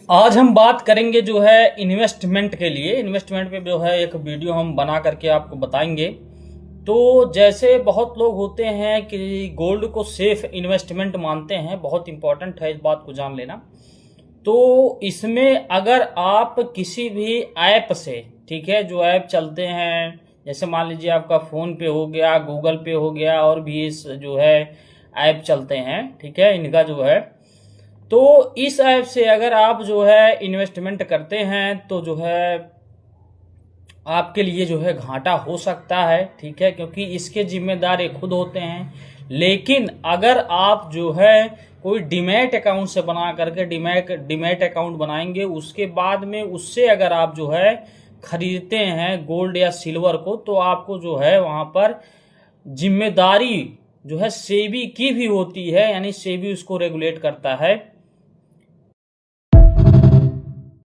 आज हम बात करेंगे जो है इन्वेस्टमेंट के लिए। इन्वेस्टमेंट पे जो है एक वीडियो हम बना करके आपको बताएंगे। तो जैसे बहुत लोग होते हैं कि गोल्ड को सेफ इन्वेस्टमेंट मानते हैं, बहुत इंपॉर्टेंट है इस बात को जान लेना। तो इसमें अगर आप किसी भी ऐप से, ठीक है, जो ऐप चलते हैं, जैसे मान लीजिए आपका फोन पे हो गया, गूगल पे हो गया, और भी इस जो है ऐप चलते हैं, ठीक है, इनका जो है, तो इस ऐप से अगर आप जो है इन्वेस्टमेंट करते हैं तो जो है आपके लिए जो है घाटा हो सकता है, ठीक है, क्योंकि इसके जिम्मेदार ये खुद होते हैं। लेकिन अगर आप जो है कोई डीमैट अकाउंट से बना करके डीमैट अकाउंट बनाएंगे, उसके बाद में उससे अगर आप जो है खरीदते हैं गोल्ड या सिल्वर को, तो आपको जो है वहां पर जिम्मेदारी जो है सेबी की भी होती है, यानी सेबी उसको रेगुलेट करता है।